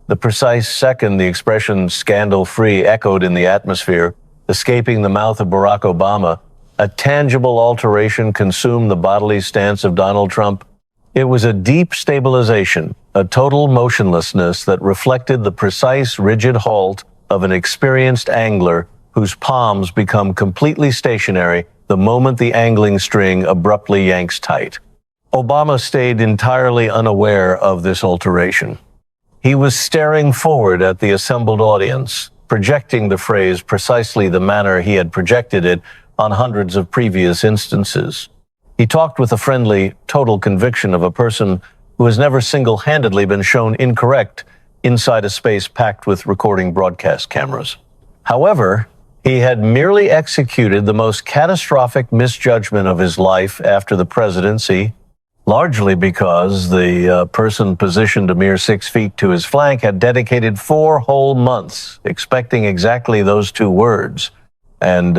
The precise second the expression scandal-free echoed in the atmosphere, escaping the mouth of Barack Obama, a tangible alteration consumed the bodily stance of Donald Trump. It was a deep stabilization, a total motionlessness that reflected the precise, rigid halt of an experienced angler whose palms become completely stationary the moment the angling string abruptly yanks tight. Obama stayed entirely unaware of this alteration. He was staring forward at the assembled audience, projecting the phrase precisely the manner he had projected it on hundreds of previous instances. He talked with the friendly, total conviction of a person who has never single-handedly been shown incorrect inside a space packed with recording broadcast cameras. However, he had merely executed the most catastrophic misjudgment of his life after the presidency, largely because the person positioned a mere 6 feet to his flank had dedicated 4 whole months expecting exactly those 2 words, and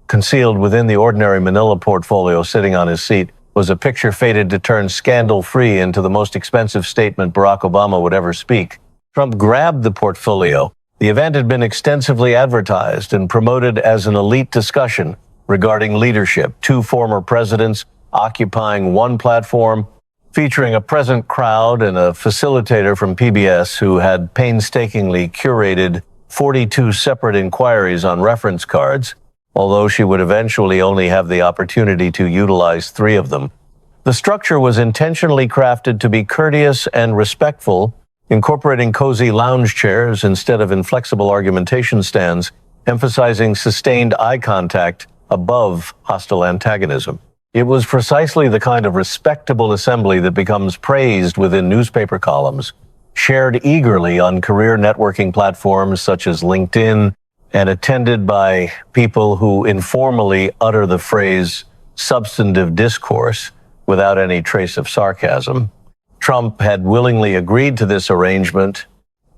concealed within the ordinary manila portfolio sitting on his seat was a picture fated to turn scandal-free into the most expensive statement Barack Obama would ever speak. Trump grabbed the portfolio. The event had been extensively advertised and promoted as an elite discussion regarding leadership, 2 former presidents occupying one platform, featuring a present crowd and a facilitator from PBS who had painstakingly curated 42 separate inquiries on reference cards, although she would eventually only have the opportunity to utilize 3 of them. The structure was intentionally crafted to be courteous and respectful, incorporating cozy lounge chairs instead of inflexible argumentation stands, emphasizing sustained eye contact above hostile antagonism. It was precisely the kind of respectable assembly that becomes praised within newspaper columns, shared eagerly on career networking platforms such as LinkedIn, and attended by people who informally utter the phrase substantive discourse without any trace of sarcasm. Trump had willingly agreed to this arrangement.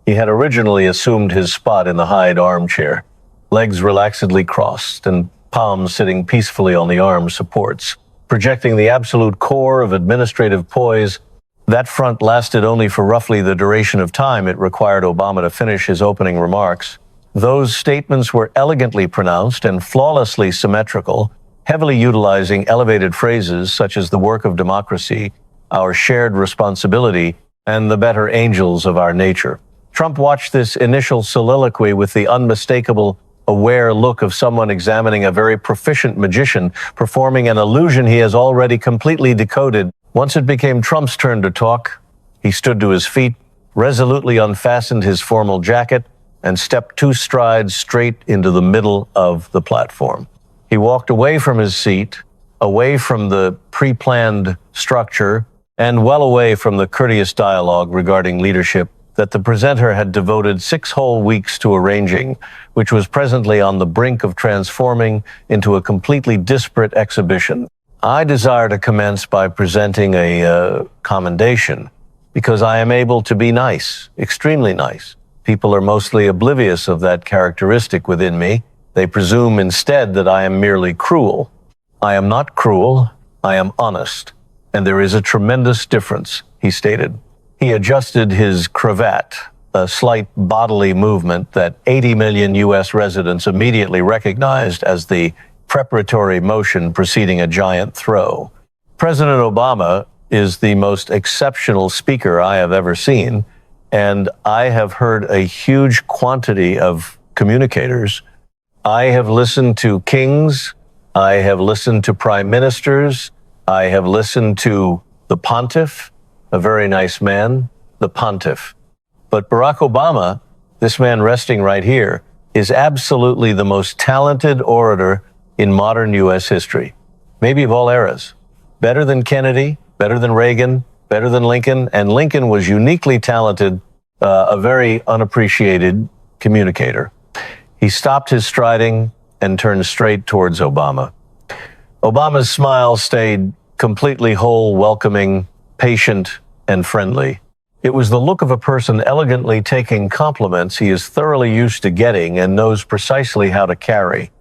He had originally assumed his spot in the Hyde armchair, legs relaxedly crossed and palms sitting peacefully on the arm supports, projecting the absolute core of administrative poise. That front lasted only for roughly the duration of time it required Obama to finish his opening remarks. Those statements were elegantly pronounced and flawlessly symmetrical, heavily utilizing elevated phrases such as the work of democracy, our shared responsibility, and the better angels of our nature. Trump watched this initial soliloquy with the unmistakable, aware look of someone examining a very proficient magician performing an illusion he has already completely decoded. Once it became Trump's turn to talk, he stood to his feet, resolutely unfastened his formal jacket, and stepped 2 strides straight into the middle of the platform. He walked away from his seat, away from the pre-planned structure, and well away from the courteous dialogue regarding leadership that the presenter had devoted 6 whole weeks to arranging, which was presently on the brink of transforming into a completely disparate exhibition. I desire to commence by presenting a commendation, because I am able to be nice, extremely nice. People are mostly oblivious of that characteristic within me. They presume instead that I am merely cruel. I am not cruel, I am honest. And there is a tremendous difference, he stated. He adjusted his cravat, a slight bodily movement that 80 million U.S. residents immediately recognized as the preparatory motion preceding a giant throw. President Obama is the most exceptional speaker I have ever seen, and I have heard a huge quantity of communicators. I have listened to kings. I have listened to prime ministers. I have listened to the pontiff, a very nice man, the pontiff. But Barack Obama, this man resting right here, is absolutely the most talented orator in modern U.S. history, maybe of all eras. Better than Kennedy, better than Reagan, better than Lincoln, and Lincoln was uniquely talented, a very unappreciated communicator. He stopped his striding and turned straight towards Obama. Obama's smile stayed completely whole, welcoming, patient, and friendly. It was the look of a person elegantly taking compliments he is thoroughly used to getting and knows precisely how to carry.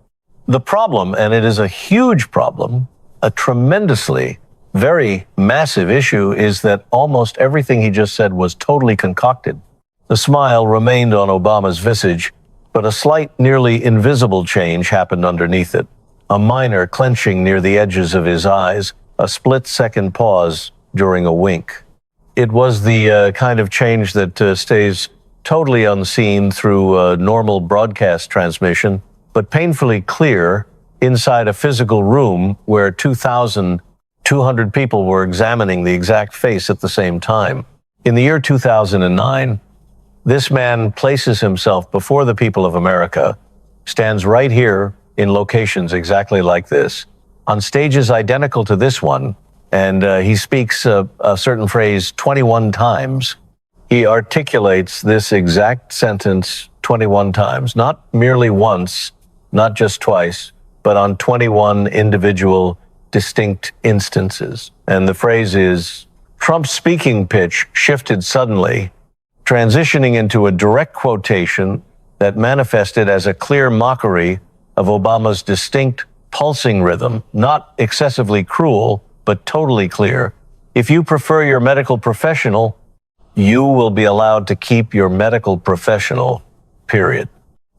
The problem, and it is a huge problem, a tremendously, very massive issue, is that almost everything he just said was totally concocted. The smile remained on Obama's visage, but a slight, nearly invisible change happened underneath it. A minor clenching near the edges of his eyes, a split-second pause during a wink. It was the kind of change that stays totally unseen through normal broadcast transmission, but painfully clear inside a physical room where 2,200 people were examining the exact face at the same time. In the year 2009, this man places himself before the people of America, stands right here in locations exactly like this, on stages identical to this one, and he speaks a certain phrase 21 times. He articulates this exact sentence 21 times, not merely once, not just twice, but on 21 individual distinct instances. And the phrase is, Trump's speaking pitch shifted suddenly, transitioning into a direct quotation that manifested as a clear mockery of Obama's distinct pulsing rhythm, not excessively cruel, but totally clear. If you prefer your medical professional, you will be allowed to keep your medical professional, period.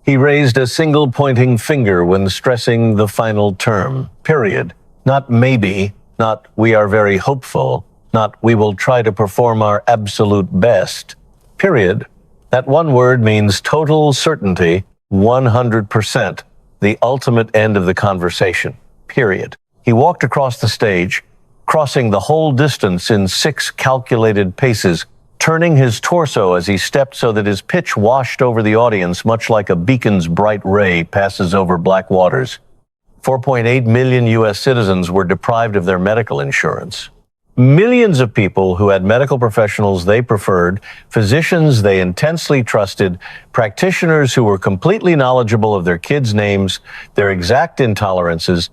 He raised a single pointing finger when stressing the final term, period. Not maybe, not we are very hopeful, not we will try to perform our absolute best, period. That one word means total certainty, 100%, the ultimate end of the conversation, period. He walked across the stage, crossing the whole distance in 6 calculated paces, turning his torso as he stepped so that his pitch washed over the audience much like a beacon's bright ray passes over black waters. 4.8 million U.S. citizens were deprived of their medical insurance. Millions of people who had medical professionals they preferred, physicians they intensely trusted, practitioners who were completely knowledgeable of their kids' names, their exact intolerances,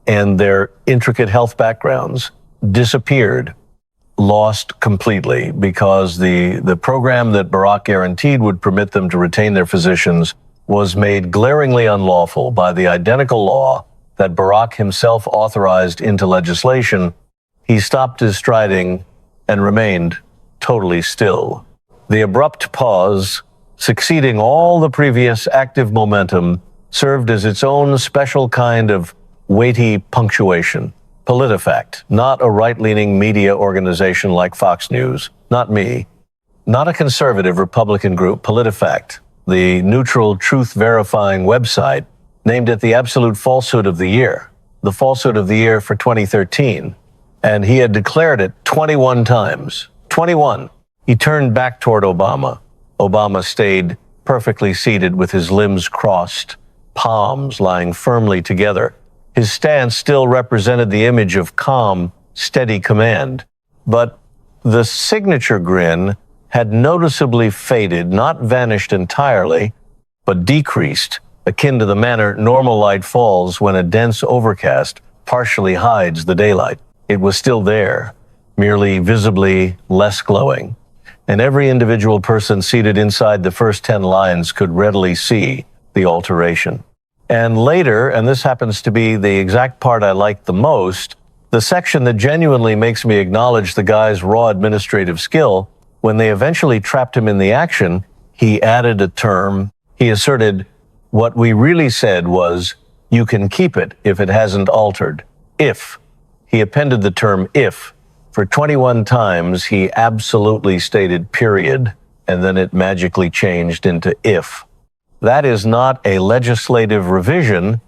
and their intricate health backgrounds, disappeared, lost completely, because the program that Barack guaranteed would permit them to retain their physicians was made glaringly unlawful by the identical law that Barack himself authorized into legislation. He stopped his striding and remained totally still. The abrupt pause, succeeding all the previous active momentum, served as its own special kind of weighty punctuation. PolitiFact, not a right-leaning media organization like Fox News, not me, not a conservative Republican group, PolitiFact, the neutral truth-verifying website, named it the absolute falsehood of the year, the falsehood of the year for 2013. And he had declared it 21 times. 21. He turned back toward Obama. Obama stayed perfectly seated with his limbs crossed, palms lying firmly together. His stance still represented the image of calm, steady command. But the signature grin had noticeably faded, not vanished entirely, but decreased, akin to the manner normal light falls when a dense overcast partially hides the daylight. It was still there, merely visibly less glowing. And every individual person seated inside the first 10 lines could readily see the alteration. And later, and this happens to be the exact part I like the most, the section that genuinely makes me acknowledge the guy's raw administrative skill, when they eventually trapped him in the action, he added a term. He asserted, what we really said was, you can keep it if it hasn't altered. If. He appended the term if. For 21 times, he absolutely stated period, and then it magically changed into if. That is not a legislative revision.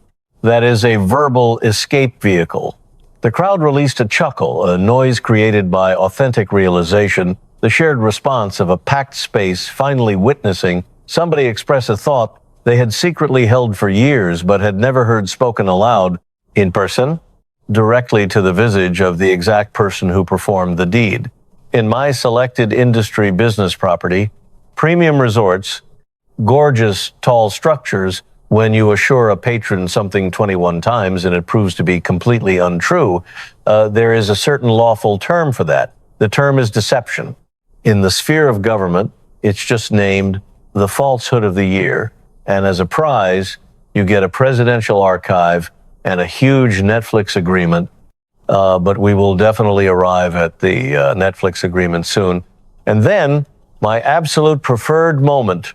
That is a verbal escape vehicle. The crowd released a chuckle, a noise created by authentic realization, the shared response of a packed space finally witnessing somebody express a thought they had secretly held for years but had never heard spoken aloud, in person, directly to the visage of the exact person who performed the deed. In my selected industry business property, premium resorts, gorgeous tall structures, when you assure a patron something 21 times and it proves to be completely untrue, there is a certain lawful term for that. The term is deception. In the sphere of government, it's just named the falsehood of the year. And as a prize, you get a presidential archive and a huge Netflix agreement. But we will definitely arrive at the Netflix agreement soon. And then My absolute preferred moment,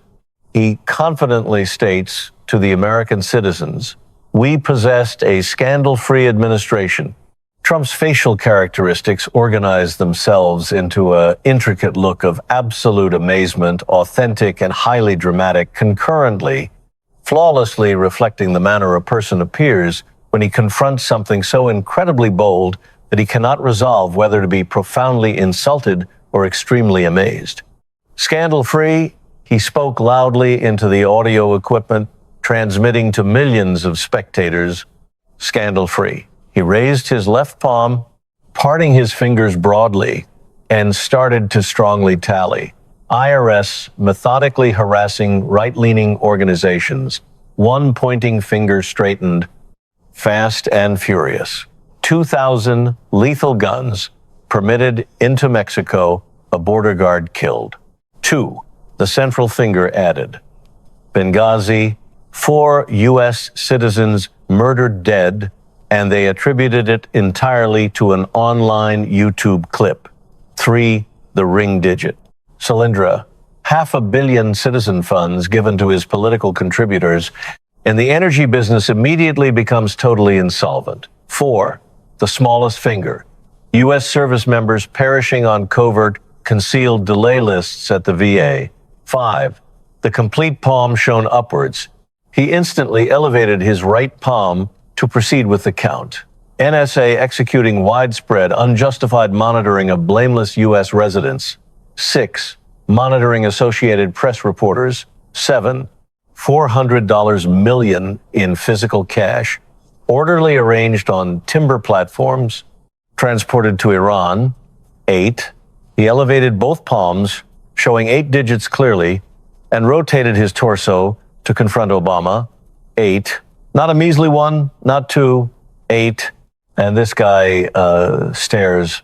he confidently states to the American citizens, we possessed a scandal-free administration. Trump's facial characteristics organized themselves into an intricate look of absolute amazement, authentic and highly dramatic, concurrently, flawlessly reflecting the manner a person appears when he confronts something so incredibly bold that he cannot resolve whether to be profoundly insulted or extremely amazed. Scandal-free, he spoke loudly into the audio equipment, transmitting to millions of spectators. Scandal-free. He raised his left palm, parting his fingers broadly, and started to strongly tally. IRS methodically harassing right-leaning organizations, one pointing finger straightened, fast and furious. 2,000 lethal guns permitted into Mexico, a border guard killed. 2. The central finger added. Benghazi, 4 U.S. citizens murdered dead, and they attributed it entirely to an online YouTube clip. 3. The ring digit. Solyndra, 500 million citizen funds given to his political contributors, and the energy business immediately becomes totally insolvent. 4. The smallest finger. U.S. service members perishing on covert, concealed delay lists at the VA. 5. The complete palm shown upwards. He instantly elevated his right palm to proceed with the count. NSA executing widespread, unjustified monitoring of blameless U.S. residents. 6. Monitoring Associated Press reporters. 7. $400 million in physical cash, orderly arranged on timber platforms, transported to Iran. 8. He elevated both palms, showing 8 digits clearly, and rotated his torso to confront Obama. 8. Not a measly 1, not 2, 8. And this guy stares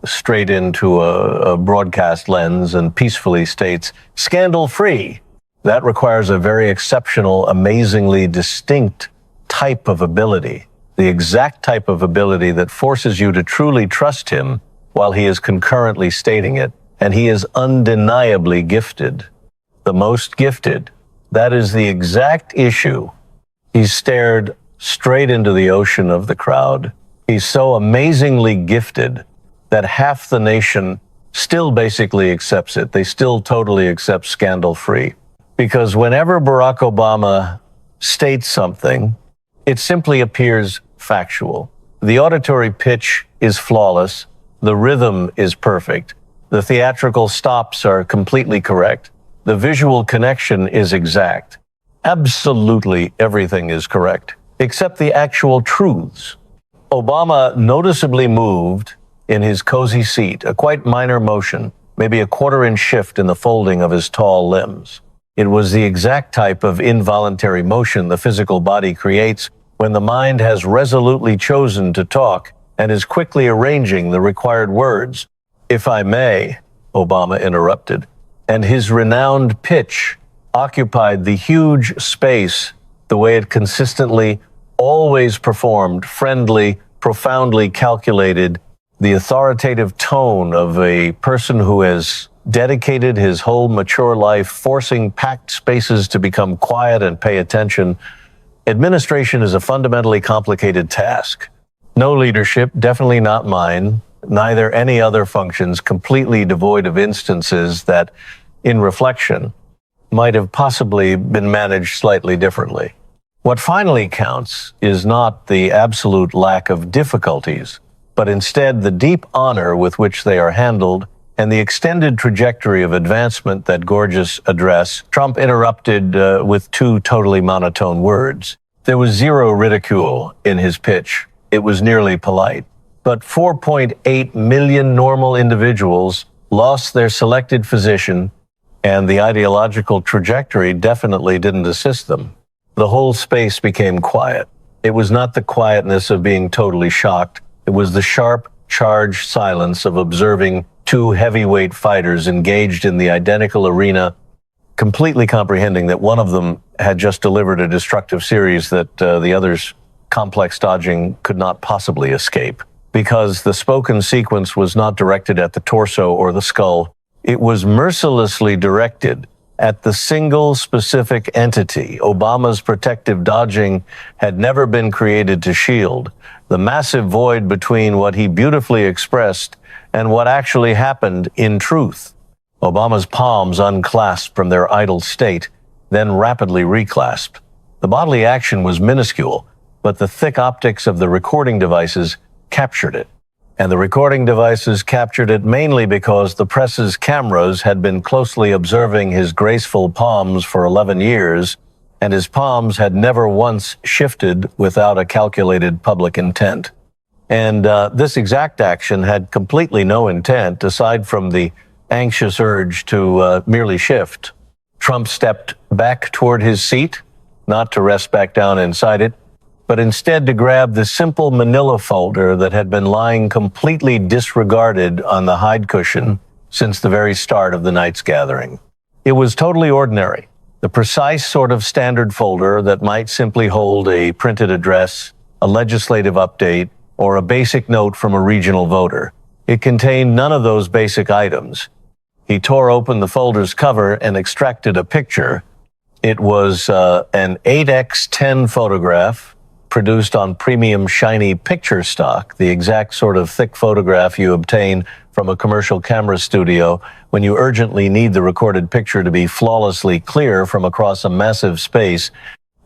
straight into a broadcast lens and peacefully states, scandal-free. That requires a very exceptional, amazingly distinct type of ability, the exact type of ability that forces you to truly trust him while he is concurrently stating it. And he is undeniably gifted, the most gifted. That is the exact issue. He stared straight into the ocean of the crowd. He's so amazingly gifted that half the nation still basically accepts it. They still totally accept scandal-free. Because whenever Barack Obama states something, it simply appears factual. The auditory pitch is flawless. The rhythm is perfect. The theatrical stops are completely correct. The visual connection is exact. Absolutely everything is correct, except the actual truths. Obama noticeably moved in his cozy seat, a quite minor motion, maybe a quarter-inch shift in the folding of his tall limbs. It was the exact type of involuntary motion the physical body creates when the mind has resolutely chosen to talk and is quickly arranging the required words. If I may, Obama interrupted, and his renowned pitch occupied the huge space the way it consistently always performed, friendly, profoundly calculated, the authoritative tone of a person who has dedicated his whole mature life forcing packed spaces to become quiet and pay attention. Administration is a fundamentally complicated task. No leadership, definitely not mine, neither any other functions, completely devoid of instances that, in reflection, might have possibly been managed slightly differently. What finally counts is not the absolute lack of difficulties, but instead the deep honor with which they are handled and the extended trajectory of advancement that gorgeous address. Trump interrupted with 2 totally monotone words. There was zero ridicule in his pitch. It was nearly polite. But 4.8 million normal individuals lost their selected physician, and the ideological trajectory definitely didn't assist them. The whole space became quiet. It was not the quietness of being totally shocked. It was the sharp, charged silence of observing 2 heavyweight fighters engaged in the identical arena, completely comprehending that one of them had just delivered a destructive series that the other's complex dodging could not possibly escape. Because the spoken sequence was not directed at the torso or the skull, It was mercilessly directed at the single specific entity Obama's protective dodging had never been created to shield, the massive void between what he beautifully expressed and what actually happened in truth. Obama's palms unclasped from their idle state, then rapidly reclasped. The bodily action was minuscule, but the thick optics of the recording devices captured it. And the recording devices captured it mainly because the press's cameras had been closely observing his graceful palms for 11 years, and his palms had never once shifted without a calculated public intent. And this exact action had completely no intent, aside from the anxious urge to merely shift. Trump stepped back toward his seat, not to rest back down inside it, but instead to grab the simple manila folder that had been lying completely disregarded on the hide cushion since the very start of the night's gathering. It was totally ordinary, the precise sort of standard folder that might simply hold a printed address, a legislative update, or a basic note from a regional voter. It contained none of those basic items. He tore open the folder's cover and extracted a picture. It was an 8x10 photograph produced on premium shiny picture stock, the exact sort of thick photograph you obtain from a commercial camera studio when you urgently need the recorded picture to be flawlessly clear from across a massive space.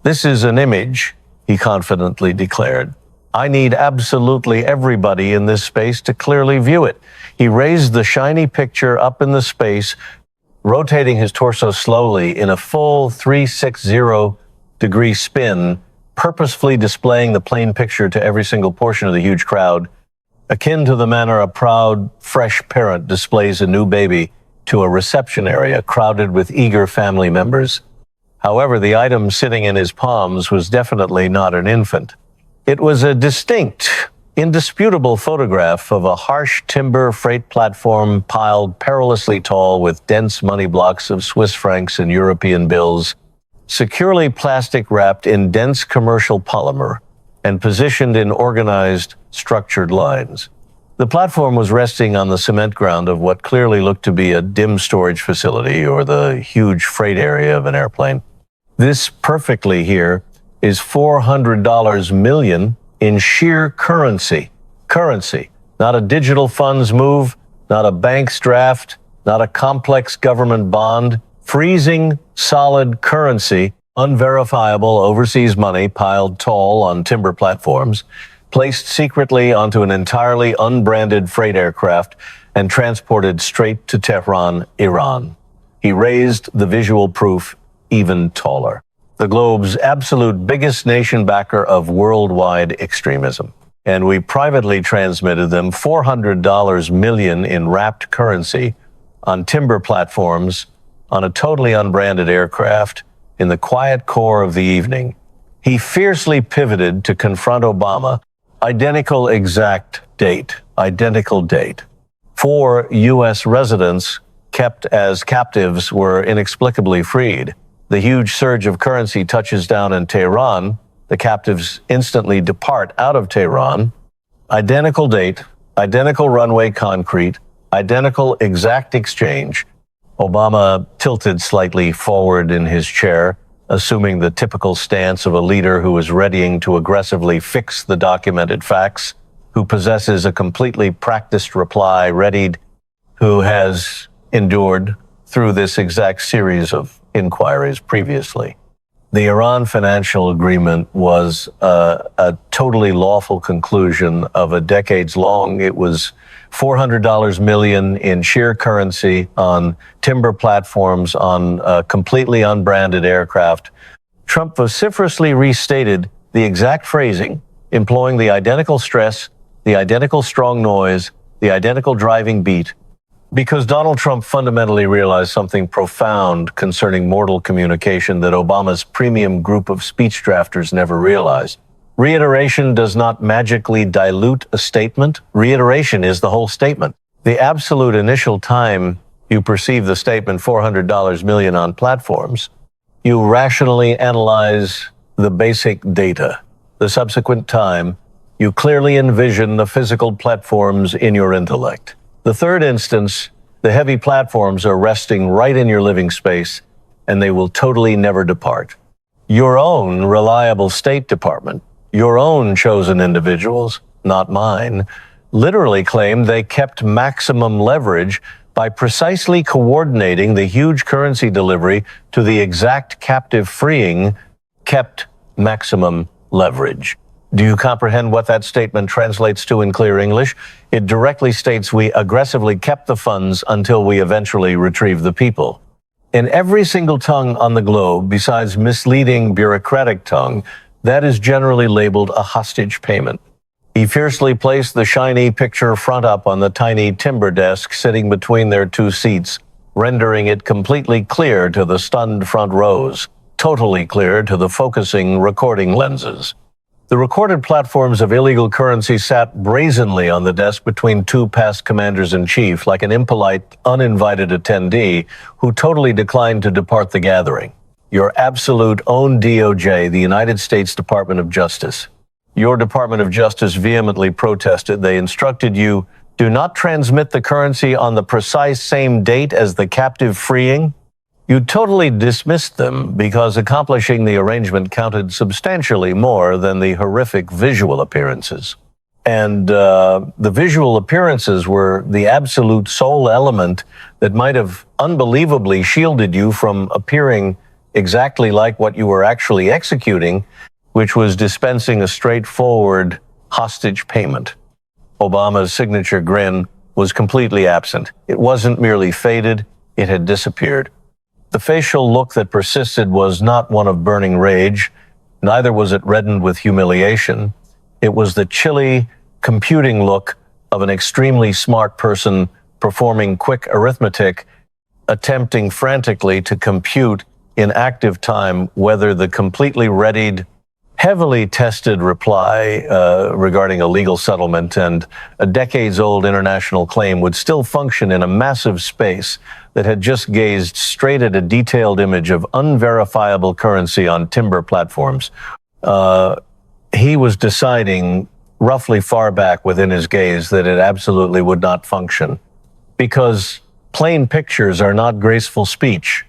"This is an image," he confidently declared. "I need absolutely everybody in this space to clearly view it." He raised the shiny picture up in the space, rotating his torso slowly in a full 360-degree spin, purposefully displaying the plain picture to every single portion of the huge crowd, akin to the manner a proud, fresh parent displays a new baby to a reception area crowded with eager family members. However, the item sitting in his palms was definitely not an infant. It was a distinct, indisputable photograph of a harsh timber freight platform piled perilously tall with dense money blocks of Swiss francs and European bills, securely plastic wrapped in dense commercial polymer and positioned in organized, structured lines. The platform was resting on the cement ground of what clearly looked to be a dim storage facility or the huge freight area of an airplane. This perfectly here is $400 million in sheer currency. Currency, not a digital funds move, not a bank's draft, not a complex government bond. Freezing, solid currency, unverifiable overseas money piled tall on timber platforms, placed secretly onto an entirely unbranded freight aircraft and transported straight to Tehran, Iran. He raised the visual proof even taller. The globe's absolute biggest nation backer of worldwide extremism. And we privately transmitted them $400 million in wrapped currency on timber platforms on a totally unbranded aircraft in the quiet core of the evening. He fiercely pivoted to confront Obama. Identical date. 4 U.S. residents kept as captives were inexplicably freed. The huge surge of currency touches down in Tehran. The captives instantly depart out of Tehran. Identical date, identical runway concrete, identical exact exchange. Obama tilted slightly forward in his chair, assuming the typical stance of a leader who is readying to aggressively fix the documented facts, who possesses a completely practiced reply readied, who has endured through this exact series of inquiries previously. The Iran financial agreement was a totally lawful conclusion of a decades-long. It was $400 million in sheer currency on timber platforms on a completely unbranded aircraft. Trump vociferously restated the exact phrasing, employing the identical stress, the identical strong noise, the identical driving beat, because Donald Trump fundamentally realized something profound concerning mortal communication that Obama's premium group of speech drafters never realized. Reiteration does not magically dilute a statement. Reiteration is the whole statement. The absolute initial time you perceive the statement $400 million on platforms, you rationally analyze the basic data. The subsequent time, you clearly envision the physical platforms in your intellect. The third instance, The heavy platforms are resting right in your living space, and they will totally never depart. Your own reliable State Department, your own chosen individuals, not mine, literally claimed they kept maximum leverage by precisely coordinating the huge currency delivery to the exact captive freeing kept maximum leverage. Do you comprehend what that statement translates to in clear English? It directly states we aggressively kept the funds until we eventually retrieved the people. In every single tongue on the globe, besides misleading bureaucratic tongue, that is generally labeled a hostage payment. He fiercely placed the shiny picture front up on the tiny timber desk sitting between their two seats, rendering it completely clear to the stunned front rows, totally clear to the focusing recording lenses. The recorded platforms of illegal currency sat brazenly on the desk between two past commanders-in-chief, like an impolite, uninvited attendee who totally declined to depart the gathering. Your absolute own DOJ, the United States Department of Justice. Your Department of Justice vehemently protested. They instructed you, do not transmit the currency on the precise same date as the captive freeing. You totally dismissed them because accomplishing the arrangement counted substantially more than the horrific visual appearances. And the visual appearances were the absolute sole element that might have unbelievably shielded you from appearing exactly like what you were actually executing, which was dispensing a straightforward hostage payment. Obama's signature grin was completely absent. It wasn't merely faded, it had disappeared. The facial look that persisted was not one of burning rage, neither was it reddened with humiliation. It was the chilly, computing look of an extremely smart person performing quick arithmetic, attempting frantically to compute in active time whether the completely readied, heavily tested reply regarding a legal settlement and a decades-old international claim would still function in a massive space that had just gazed straight at a detailed image of unverifiable currency on timber platforms. He was deciding roughly far back within his gaze that it absolutely would not function, because plain pictures are not graceful speech.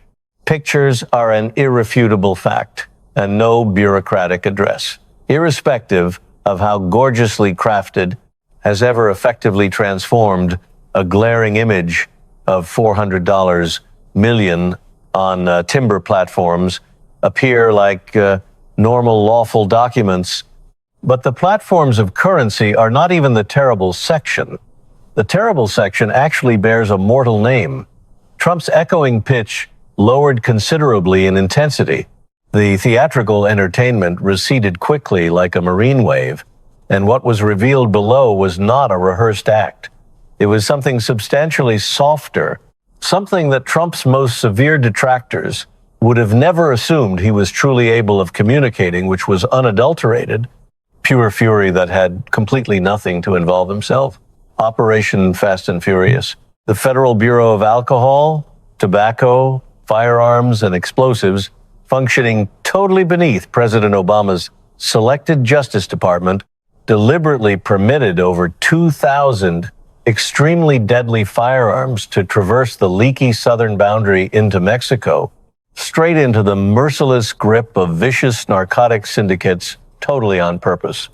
Pictures are an irrefutable fact and no bureaucratic address, irrespective of how gorgeously crafted, has ever effectively transformed a glaring image of $400 million on timber platforms appear like normal lawful documents. But the platforms of currency are not even the terrible section. The terrible section actually bears a mortal name. Trump's echoing pitch lowered considerably in intensity. The theatrical entertainment receded quickly like a marine wave, and what was revealed below was not a rehearsed act. It was something substantially softer, something that Trump's most severe detractors would have never assumed he was truly able of communicating, which was unadulterated, pure fury that had completely nothing to involve himself. Operation Fast and Furious. The Federal Bureau of Alcohol, Tobacco, Firearms, and Explosives, functioning totally beneath President Obama's selected Justice Department, deliberately permitted over 2,000 extremely deadly firearms to traverse the leaky southern boundary into Mexico, straight into the merciless grip of vicious narcotic syndicates, totally on purpose.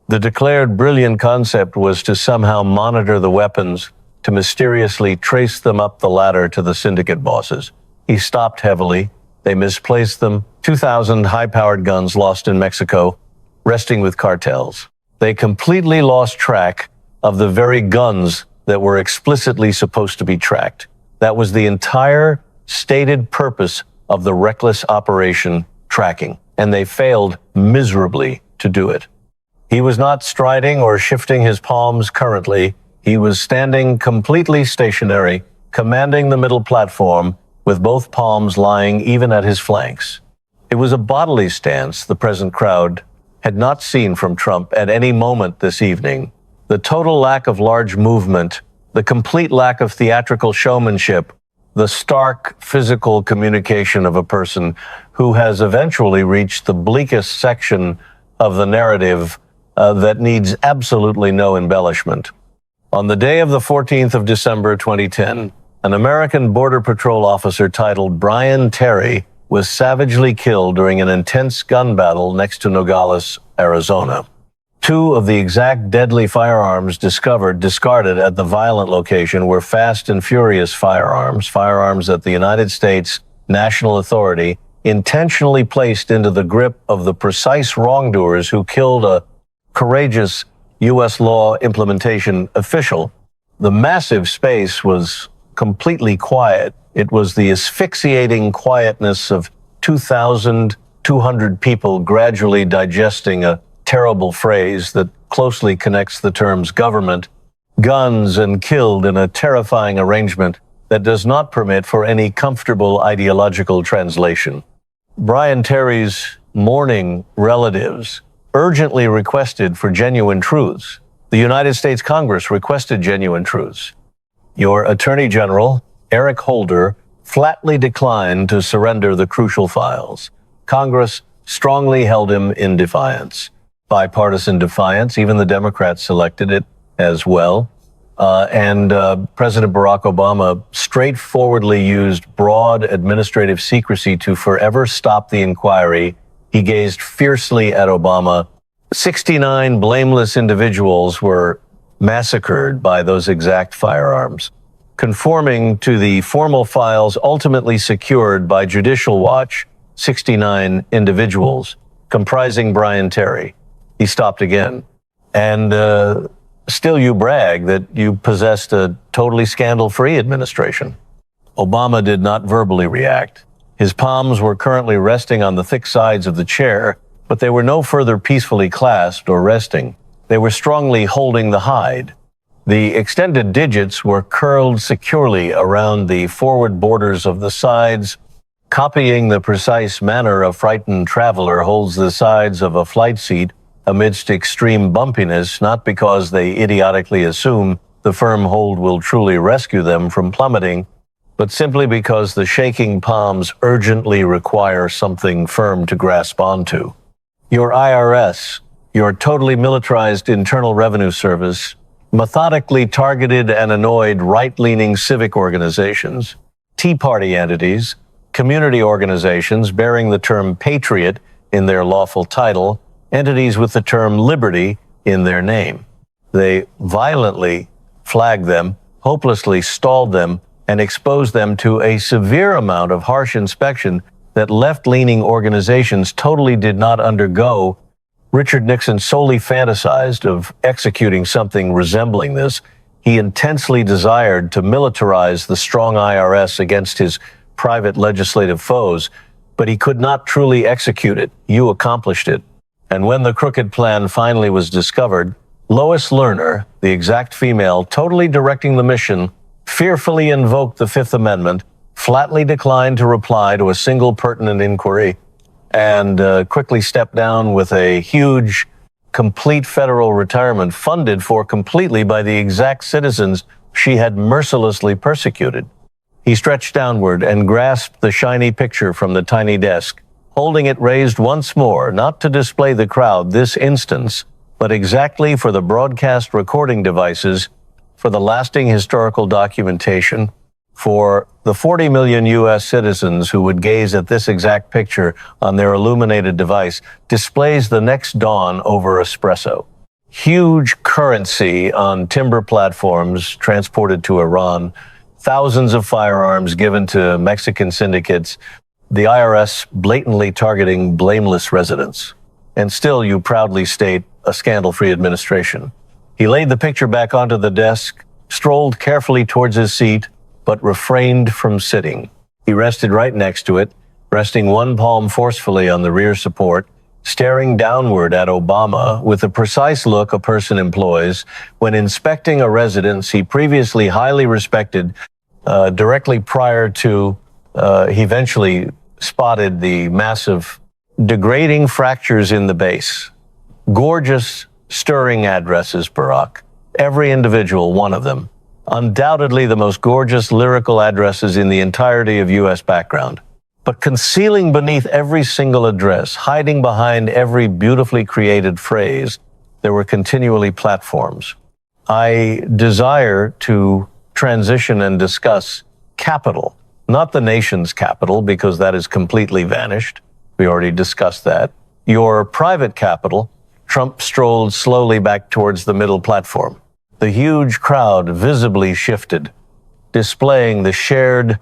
The declared brilliant concept was to somehow monitor the weapons, to mysteriously trace them up the ladder to the syndicate bosses. He stopped heavily. They misplaced them. 2,000 high-powered guns lost in Mexico, resting with cartels. They completely lost track of the very guns that were explicitly supposed to be tracked. That was the entire stated purpose of the reckless operation tracking, and they failed miserably to do it. He was not striding or shifting his palms currently. He was standing completely stationary, commanding the middle platform, with both palms lying even at his flanks. It was a bodily stance the present crowd had not seen from Trump at any moment this evening. The total lack of large movement, the complete lack of theatrical showmanship, the stark physical communication of a person who has eventually reached the bleakest section of the narrative that needs absolutely no embellishment. On the day of the 14th of December 2010, An American Border Patrol officer titled Brian Terry was savagely killed during an intense gun battle next to Nogales, Arizona. Two of the exact deadly firearms discarded at the violent location were Fast and Furious firearms that the United States National Authority intentionally placed into the grip of the precise wrongdoers who killed a courageous U.S. law implementation official. The massive space was completely quiet. It was the asphyxiating quietness of 2,200 people gradually digesting a terrible phrase that closely connects the terms government, guns, and killed in a terrifying arrangement that does not permit for any comfortable ideological translation. Brian Terry's mourning relatives urgently requested for genuine truths. The United States Congress requested genuine truths. Your Attorney General, Eric Holder, flatly declined to surrender the crucial files. Congress strongly held him in defiance. Bipartisan defiance, even the Democrats selected it as well. And President Barack Obama straightforwardly used broad administrative secrecy to forever stop the inquiry. He gazed fiercely at Obama. 69 blameless individuals were massacred by those exact firearms, conforming to the formal files ultimately secured by Judicial Watch. 69 individuals comprising Brian Terry. He stopped again. And still you brag that you possessed a totally scandal-free administration. Obama did not verbally react. His palms were currently resting on the thick sides of the chair, but they were no further peacefully clasped or resting. They were strongly holding the hide. The extended digits were curled securely around the forward borders of the sides, copying the precise manner a frightened traveler holds the sides of a flight seat amidst extreme bumpiness, not because they idiotically assume the firm hold will truly rescue them from plummeting, but simply because the shaking palms urgently require something firm to grasp onto. Your IRS, your totally militarized Internal Revenue Service, methodically targeted and annoyed right-leaning civic organizations, Tea Party entities, community organizations bearing the term patriot in their lawful title, entities with the term liberty in their name. They violently flagged them, hopelessly stalled them, and exposed them to a severe amount of harsh inspection that left-leaning organizations totally did not undergo. Richard Nixon solely fantasized of executing something resembling this. He intensely desired to militarize the strong IRS against his private legislative foes, but he could not truly execute it. You accomplished it. And when the crooked plan finally was discovered, Lois Lerner, the exact female totally directing the mission, fearfully invoked the Fifth Amendment, flatly declined to reply to a single pertinent inquiry, and quickly stepped down with a huge, complete federal retirement funded for completely by the exact citizens she had mercilessly persecuted. He stretched downward and grasped the shiny picture from the tiny desk, holding it raised once more, not to display the crowd this instance, but exactly for the broadcast recording devices, for the lasting historical documentation, for the 40 million U.S. citizens who would gaze at this exact picture on their illuminated device, displays the next dawn over espresso. Huge currency on timber platforms transported to Iran, thousands of firearms given to Mexican syndicates, the IRS blatantly targeting blameless residents. And still you proudly state a scandal-free administration. He laid the picture back onto the desk, strolled carefully towards his seat, but refrained from sitting. He rested right next to it, resting one palm forcefully on the rear support, staring downward at Obama with the precise look a person employs when inspecting a residence he previously highly respected, directly prior to he eventually spotted the massive degrading fractures in the base. Gorgeous, stirring addresses, Barack. Every individual, one of them. Undoubtedly the most gorgeous lyrical addresses in the entirety of U.S. background. But concealing beneath every single address, hiding behind every beautifully created phrase, there were continually platforms. I desire to transition and discuss capital, not the nation's capital, because that has completely vanished. We already discussed that. Your private capital, Trump strolled slowly back towards the middle platform. The huge crowd visibly shifted, displaying the shared,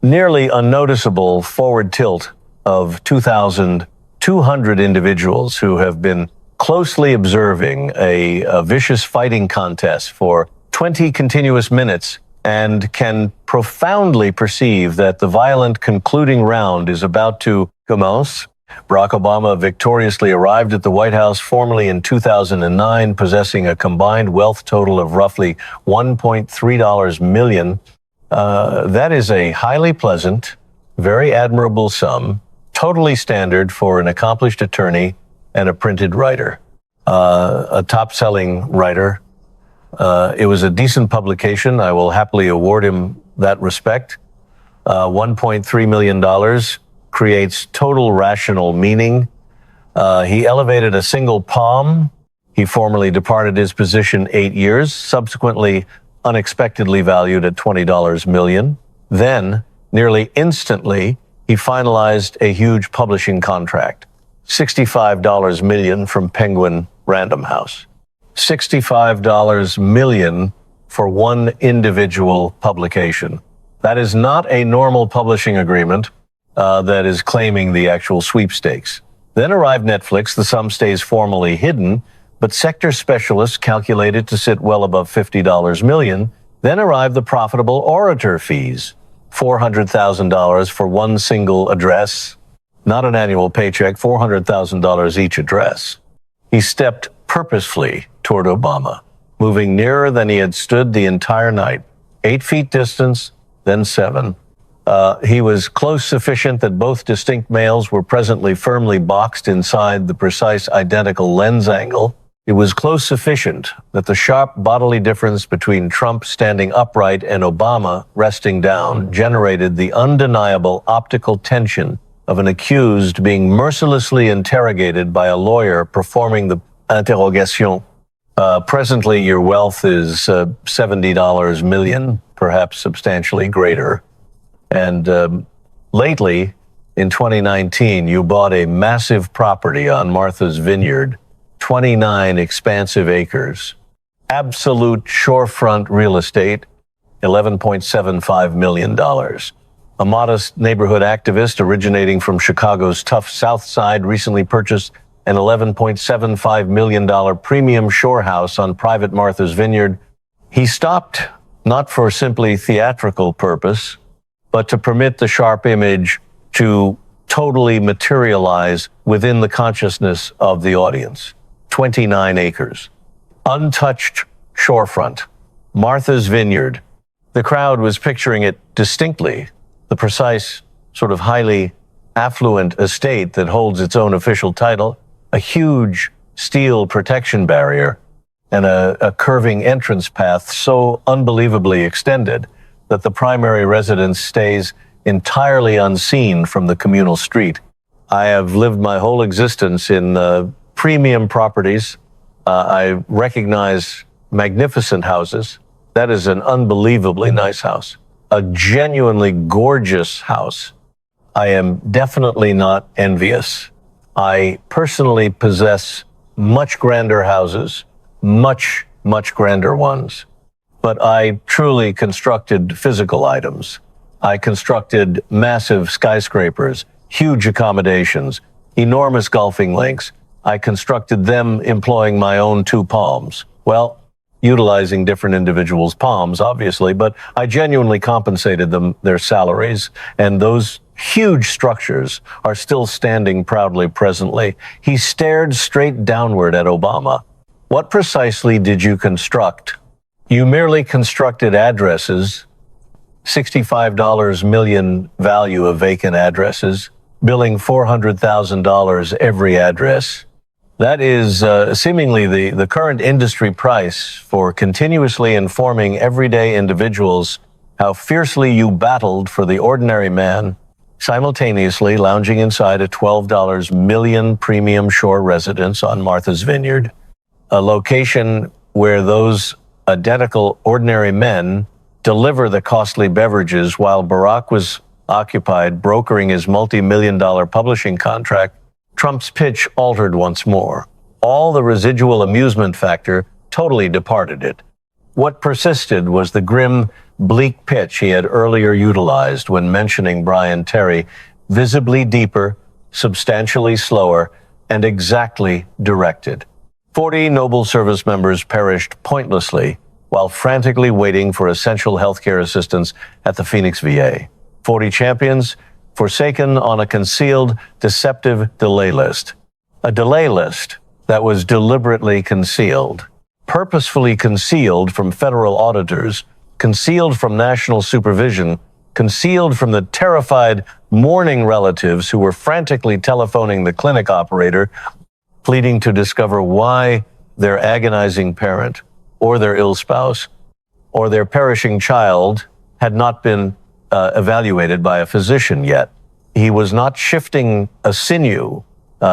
nearly unnoticeable forward tilt of 2,200 individuals who have been closely observing a vicious fighting contest for 20 continuous minutes and can profoundly perceive that the violent concluding round is about to commence. Barack Obama victoriously arrived at the White House formally in 2009, possessing a combined wealth total of roughly $1.3 million. That is a highly pleasant, very admirable sum, totally standard for an accomplished attorney and a printed writer, a top-selling writer. It was a decent publication. I will happily award him that respect. $1.3 million creates total rational meaning. He elevated a single palm. He formally departed his position 8 years, subsequently unexpectedly valued at $20 million. Then, nearly instantly, he finalized a huge publishing contract, $65 million from Penguin Random House. $65 million for one individual publication. That is not a normal publishing agreement that is claiming the actual sweepstakes. Then arrived Netflix. The sum stays formally hidden, but sector specialists calculated to sit well above $50 million. Then arrived the profitable orator fees, $400,000 for one single address, not an annual paycheck, $400,000 each address. He stepped purposefully toward Obama, moving nearer than he had stood the entire night. 8 feet distance, then 7. He was close sufficient that both distinct males were presently firmly boxed inside the precise identical lens angle. It was close sufficient that the sharp bodily difference between Trump standing upright and Obama resting down generated the undeniable optical tension of an accused being mercilessly interrogated by a lawyer performing the interrogation. Presently, your wealth is $70 million, perhaps substantially greater. And lately, in 2019, you bought a massive property on Martha's Vineyard, 29 expansive acres, absolute shorefront real estate, $11.75 million. A modest neighborhood activist originating from Chicago's tough South Side recently purchased an $11.75 million premium shore house on private Martha's Vineyard. He stopped not for simply theatrical purpose, but to permit the sharp image to totally materialize within the consciousness of the audience. 29 acres, untouched shorefront, Martha's Vineyard. The crowd was picturing it distinctly, the precise, sort of highly affluent estate that holds its own official title, a huge steel protection barrier, and a curving entrance path so unbelievably extended that the primary residence stays entirely unseen from the communal street. I have lived my whole existence in premium properties. I recognize magnificent houses. That is an unbelievably nice house, a genuinely gorgeous house. I am definitely not envious. I personally possess much grander houses, much grander ones. But I truly constructed physical items. I constructed massive skyscrapers, huge accommodations, enormous golfing links. I constructed them employing my own 2 palms. Well, utilizing different individuals' palms, obviously, but I genuinely compensated them their salaries, and those huge structures are still standing proudly presently. He stared straight downward at Obama. What precisely did you construct? You merely constructed addresses, $65 million value of vacant addresses, billing $400,000 every address. That is seemingly the current industry price for continuously informing everyday individuals how fiercely you battled for the ordinary man, simultaneously lounging inside a $12 million premium shore residence on Martha's Vineyard, a location where those identical ordinary men deliver the costly beverages while Barack was occupied brokering his multi-million-dollar publishing contract, Trump's pitch altered once more. All the residual amusement factor totally departed it. What persisted was the grim, bleak pitch he had earlier utilized when mentioning Brian Terry, visibly deeper, substantially slower, and exactly directed. 40 noble service members perished pointlessly while frantically waiting for essential healthcare assistance at the Phoenix VA. 40 champions forsaken on a concealed, deceptive delay list. A delay list that was deliberately concealed, purposefully concealed from federal auditors, concealed from national supervision, concealed from the terrified, mourning relatives who were frantically telephoning the clinic operator, pleading to discover why their agonizing parent, or their ill spouse, or their perishing child had not been evaluated by a physician yet. He was not shifting a sinew,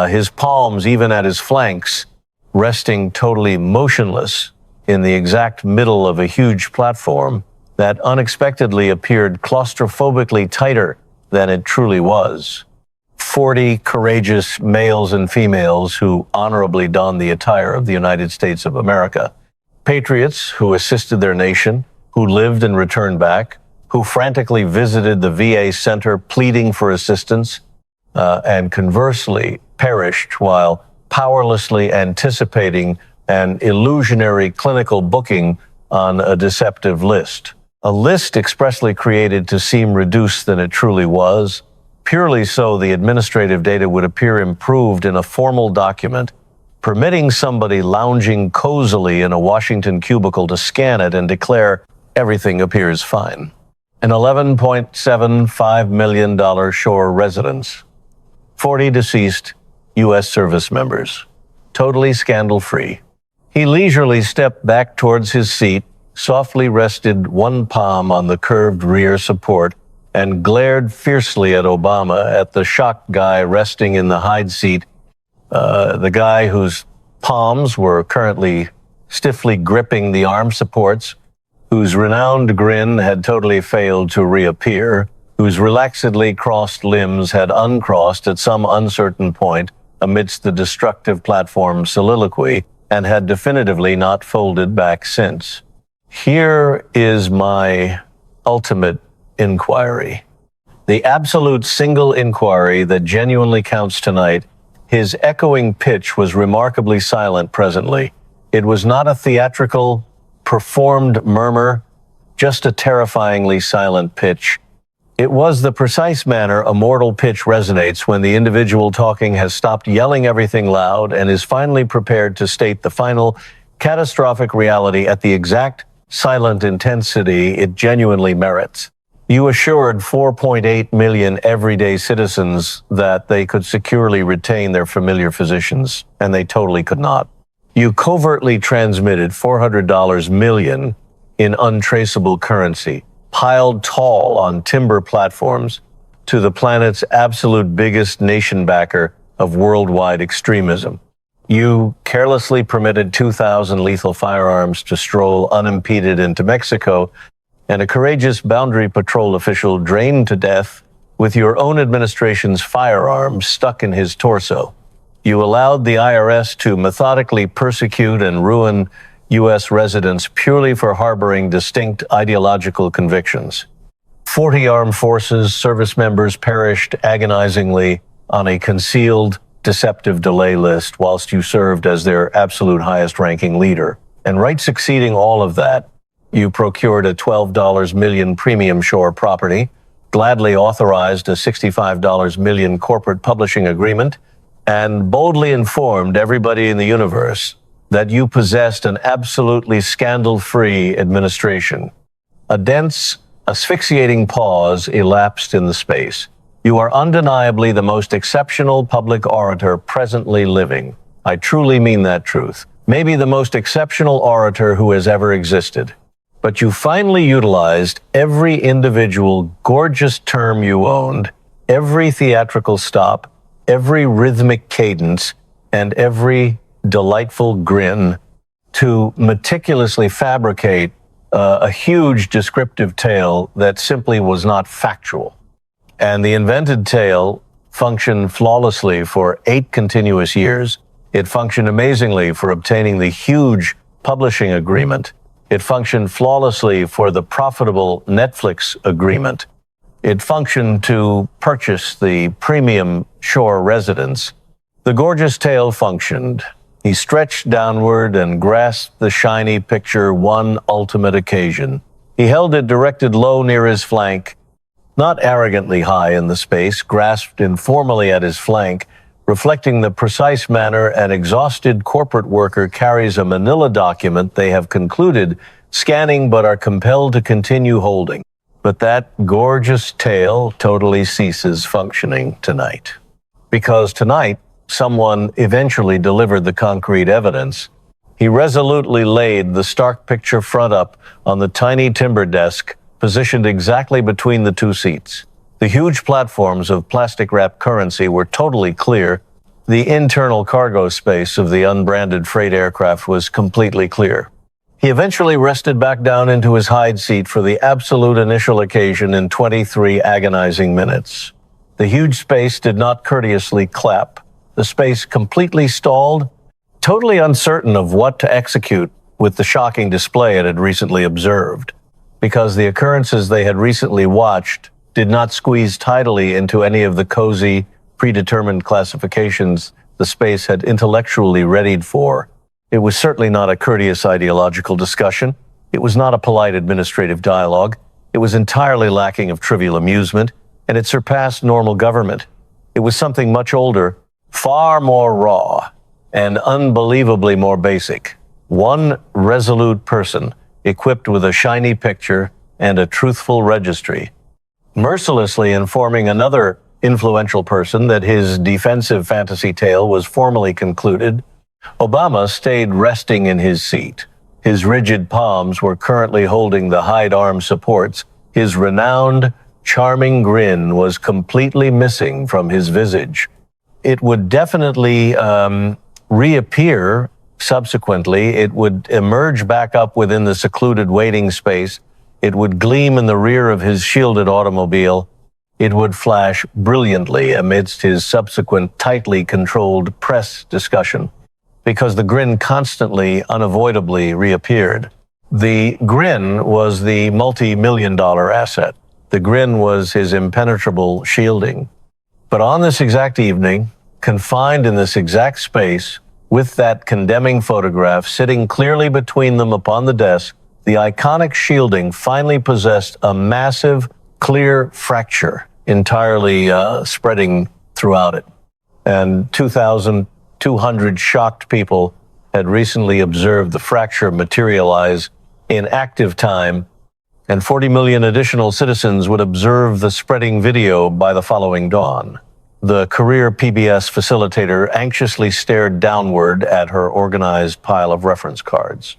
his palms, even at his flanks, resting totally motionless in the exact middle of a huge platform that unexpectedly appeared claustrophobically tighter than it truly was. 40 courageous males and females who honorably donned the attire of the United States of America. Patriots who assisted their nation, who lived and returned back, who frantically visited the VA center pleading for assistance, and conversely perished while powerlessly anticipating an illusionary clinical booking on a deceptive list. A list expressly created to seem reduced than it truly was. Purely so, the administrative data would appear improved in a formal document, permitting somebody lounging cozily in a Washington cubicle to scan it and declare everything appears fine. An $11.75 million shore residence. 40 deceased U.S. service members. Totally scandal-free. He leisurely stepped back towards his seat, softly rested one palm on the curved rear support, and glared fiercely at Obama, at the shocked guy resting in the hide seat, the guy whose palms were currently stiffly gripping the arm supports, whose renowned grin had totally failed to reappear, whose relaxedly crossed limbs had uncrossed at some uncertain point amidst the destructive platform soliloquy, and had definitively not folded back since. Here is my ultimate inquiry. The absolute single inquiry that genuinely counts tonight. His echoing pitch was remarkably silent presently. It was not a theatrical, performed murmur, just a terrifyingly silent pitch. It was the precise manner a mortal pitch resonates when the individual talking has stopped yelling everything loud and is finally prepared to state the final catastrophic reality at the exact silent intensity it genuinely merits. You assured 4.8 million everyday citizens that they could securely retain their familiar physicians, and they totally could not. You covertly transmitted $400 million in untraceable currency, piled tall on timber platforms, to the planet's absolute biggest nation backer of worldwide extremism. You carelessly permitted 2,000 lethal firearms to stroll unimpeded into Mexico, and a courageous Boundary Patrol official drained to death with your own administration's firearms stuck in his torso. You allowed the IRS to methodically persecute and ruin U.S. residents purely for harboring distinct ideological convictions. 40 armed forces service members perished agonizingly on a concealed, deceptive delay list whilst you served as their absolute highest-ranking leader. And right succeeding all of that, you procured a $12 million premium shore property, gladly authorized a $65 million corporate publishing agreement, and boldly informed everybody in the universe that you possessed an absolutely scandal-free administration. A dense, asphyxiating pause elapsed in the space. You are undeniably the most exceptional public orator presently living. I truly mean that truth. Maybe the most exceptional orator who has ever existed. But you finally utilized every individual gorgeous term you owned, every theatrical stop, every rhythmic cadence, and every delightful grin to meticulously fabricate a huge descriptive tale that simply was not factual. And the invented tale functioned flawlessly for 8 continuous years. It functioned amazingly for obtaining the huge publishing agreement. It functioned flawlessly for the profitable Netflix agreement. It functioned to purchase the premium Shore residence. The gorgeous tale functioned. He stretched downward and grasped the shiny picture one ultimate occasion. He held it directed low near his flank, not arrogantly high in the space, grasped informally at his flank, reflecting the precise manner an exhausted corporate worker carries a manila document they have concluded scanning but are compelled to continue holding. But that gorgeous tale totally ceases functioning tonight. Because tonight, someone eventually delivered the concrete evidence. He resolutely laid the stark picture front up on the tiny timber desk, positioned exactly between the 2 seats. The huge platforms of plastic-wrapped currency were totally clear. The internal cargo space of the unbranded freight aircraft was completely clear. He eventually rested back down into his hide seat for the absolute initial occasion in 23 agonizing minutes. The huge space did not courteously clap. The space completely stalled, totally uncertain of what to execute with the shocking display it had recently observed, because the occurrences they had recently watched did not squeeze tidily into any of the cozy, predetermined classifications the space had intellectually readied for. It was certainly not a courteous ideological discussion. It was not a polite administrative dialogue. It was entirely lacking of trivial amusement, and it surpassed normal government. It was something much older, far more raw, and unbelievably more basic. One resolute person, equipped with a shiny picture and a truthful registry, mercilessly informing another influential person that his defensive fantasy tale was formally concluded. Obama stayed resting in his seat. His rigid palms were currently holding the hide arm supports. His renowned, charming grin was completely missing from his visage. It would definitely reappear subsequently. It would emerge back up within the secluded waiting space. It would gleam in the rear of his shielded automobile. It would flash brilliantly amidst his subsequent tightly controlled press discussion, because the grin constantly, unavoidably reappeared. The grin was the multi-million-dollar asset. The grin was his impenetrable shielding. But on this exact evening, confined in this exact space, with that condemning photograph sitting clearly between them upon the desk, the iconic shielding finally possessed a massive, clear fracture, entirely spreading throughout it. And 2,200 shocked people had recently observed the fracture materialize in active time, and 40 million additional citizens would observe the spreading video by the following dawn. The career PBS facilitator anxiously stared downward at her organized pile of reference cards.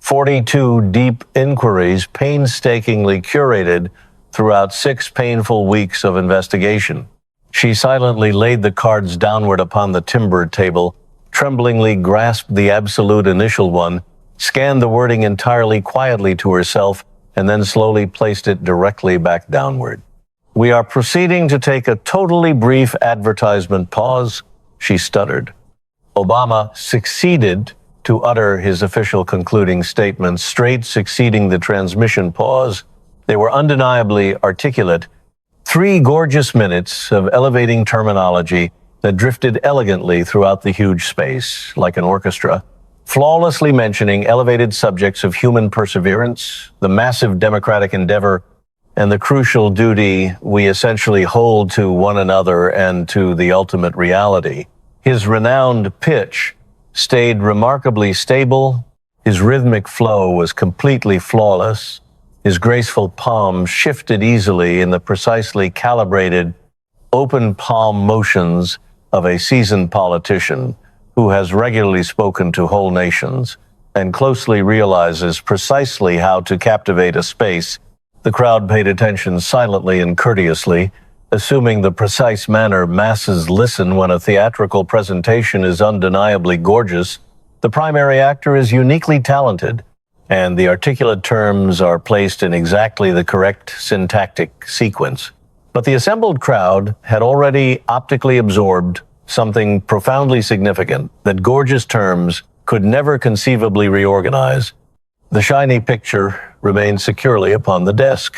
42 deep inquiries painstakingly curated throughout 6 painful weeks of investigation. She silently laid the cards downward upon the timber table, tremblingly grasped the absolute initial one, scanned the wording entirely quietly to herself, and then slowly placed it directly back downward. "We are proceeding to take a totally brief advertisement pause," she stuttered. Obama succeeded to utter his official concluding statement, straight succeeding the transmission pause. They were undeniably articulate. 3 gorgeous minutes of elevating terminology that drifted elegantly throughout the huge space, like an orchestra, flawlessly mentioning elevated subjects of human perseverance, the massive democratic endeavor, and the crucial duty we essentially hold to one another and to the ultimate reality. His renowned pitch stayed remarkably stable. His rhythmic flow was completely flawless. His graceful palms shifted easily in the precisely calibrated, open palm motions of a seasoned politician who has regularly spoken to whole nations and closely realizes precisely how to captivate a space. The crowd paid attention silently and courteously, assuming the precise manner masses listen when a theatrical presentation is undeniably gorgeous. The primary actor is uniquely talented, and the articulate terms are placed in exactly the correct syntactic sequence. But the assembled crowd had already optically absorbed something profoundly significant that gorgeous terms could never conceivably reorganize. The shiny picture remained securely upon the desk.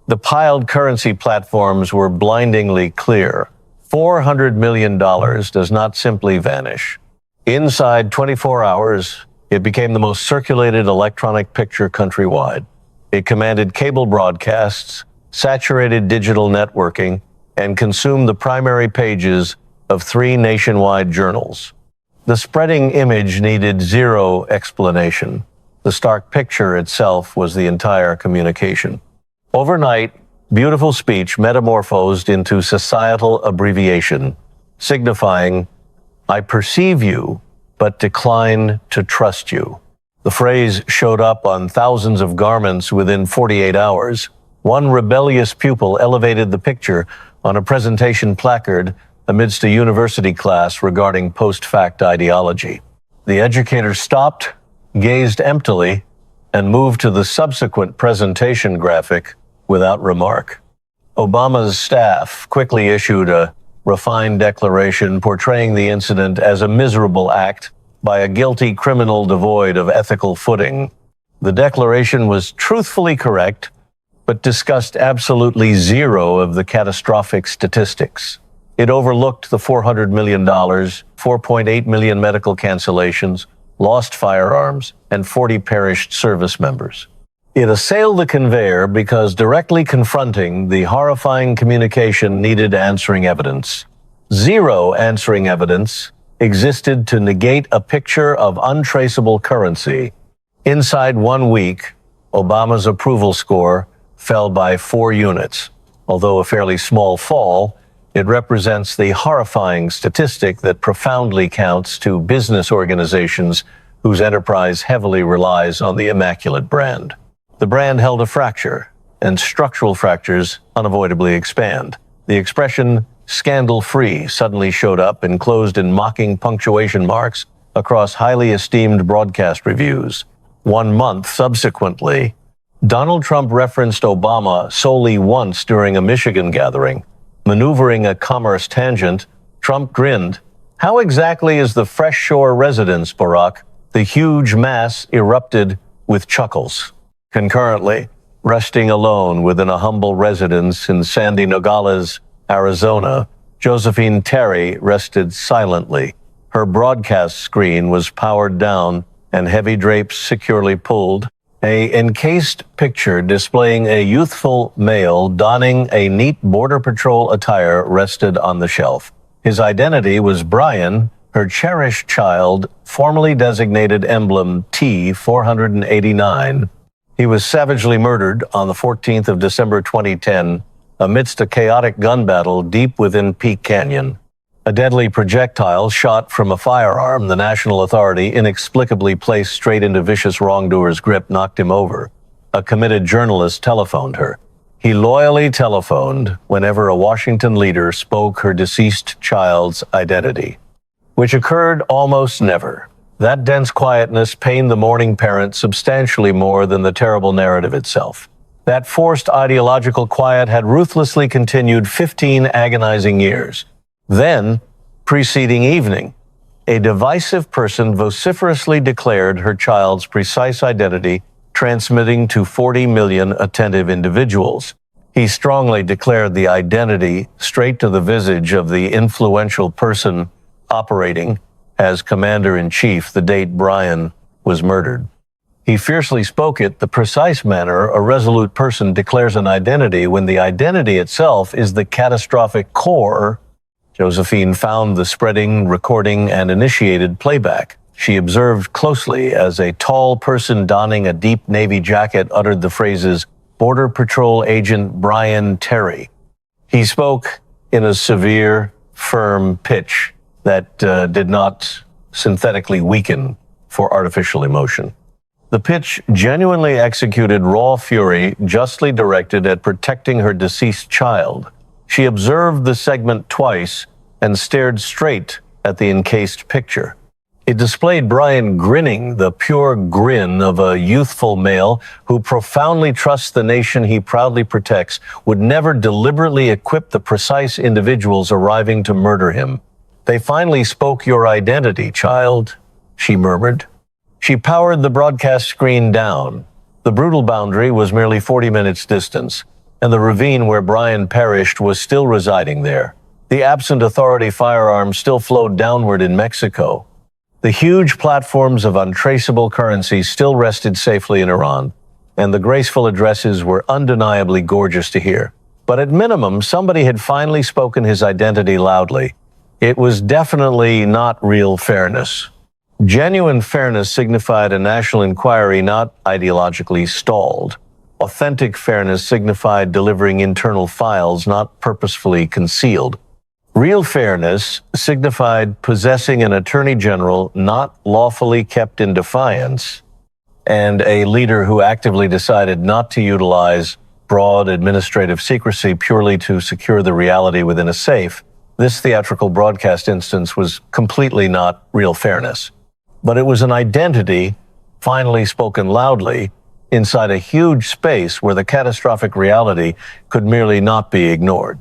The piled currency platforms were blindingly clear. $400 million does not simply vanish. Inside 24 hours, it became the most circulated electronic picture countrywide. It commanded cable broadcasts, saturated digital networking, and consumed the primary pages of 3 nationwide journals. The spreading image needed zero explanation. The stark picture itself was the entire communication. Overnight, beautiful speech metamorphosed into societal abbreviation, signifying, "I perceive you, but decline to trust you." The phrase showed up on thousands of garments within 48 hours. One rebellious pupil elevated the picture on a presentation placard amidst a university class regarding post-fact ideology. The educator stopped, gazed emptily, and moved to the subsequent presentation graphic without remark. Obama's staff quickly issued a refined declaration portraying the incident as a miserable act by a guilty criminal devoid of ethical footing. The declaration was truthfully correct, but discussed absolutely zero of the catastrophic statistics. It overlooked the $400 million, 4.8 million medical cancellations, lost firearms, and 40 perished service members. It assailed the conveyor because directly confronting the horrifying communication needed answering evidence. Zero answering evidence existed to negate a picture of untraceable currency. Inside 1 week, Obama's approval score fell by 4 units. Although a fairly small fall, it represents the horrifying statistic that profoundly counts to business organizations whose enterprise heavily relies on the immaculate brand. The brand held a fracture, and structural fractures unavoidably expand. The expression "scandal-free" suddenly showed up enclosed in mocking punctuation marks across highly esteemed broadcast reviews. 1 month subsequently, Donald Trump referenced Obama solely once during a Michigan gathering. Maneuvering a commerce tangent, Trump grinned. "How exactly is the Fresh Shore residence, Barack?" The huge mass erupted with chuckles. Concurrently, resting alone within a humble residence in Sandy Nogales, Arizona, Josephine Terry rested silently. Her broadcast screen was powered down and heavy drapes securely pulled. An encased picture displaying a youthful male donning a neat Border Patrol attire rested on the shelf. His identity was Brian, her cherished child, formerly designated emblem T-489. He was savagely murdered on the 14th of December 2010 amidst a chaotic gun battle deep within Peak Canyon. A deadly projectile shot from a firearm the National Authority inexplicably placed straight into vicious wrongdoer's grip knocked him over. A committed journalist telephoned her. He loyally telephoned whenever a Washington leader spoke her deceased child's identity, which occurred almost never. That dense quietness pained the mourning parent substantially more than the terrible narrative itself. That forced ideological quiet had ruthlessly continued 15 agonizing years. Then, preceding evening, a divisive person vociferously declared her child's precise identity, transmitting to 40 million attentive individuals. He strongly declared the identity straight to the visage of the influential person operating as commander-in-chief the date Brian was murdered. He fiercely spoke it the precise manner a resolute person declares an identity when the identity itself is the catastrophic core. Josephine found the spreading, recording, and initiated playback. She observed closely as a tall person donning a deep navy jacket uttered the phrases, "Border Patrol Agent Brian Terry." He spoke in a severe, firm pitch that did not synthetically weaken for artificial emotion. The pitch genuinely executed raw fury justly directed at protecting her deceased child. She observed the segment twice and stared straight at the encased picture. It displayed Brian grinning, the pure grin of a youthful male who profoundly trusts the nation he proudly protects, would never deliberately equip the precise individuals arriving to murder him. "They finally spoke your identity, child," she murmured. She powered the broadcast screen down. The brutal boundary was merely 40 minutes distance, and the ravine where Brian perished was still residing there. The absent authority firearms still flowed downward in Mexico. The huge platforms of untraceable currency still rested safely in Iran, and the graceful addresses were undeniably gorgeous to hear. But at minimum, somebody had finally spoken his identity loudly. It was definitely not real fairness. Genuine fairness signified a national inquiry not ideologically stalled. Authentic fairness signified delivering internal files not purposefully concealed. Real fairness signified possessing an attorney general not lawfully kept in defiance, and a leader who actively decided not to utilize broad administrative secrecy purely to secure the reality within a safe. This theatrical broadcast instance was completely not real fairness. But it was an identity, finally spoken loudly, inside a huge space where the catastrophic reality could merely not be ignored.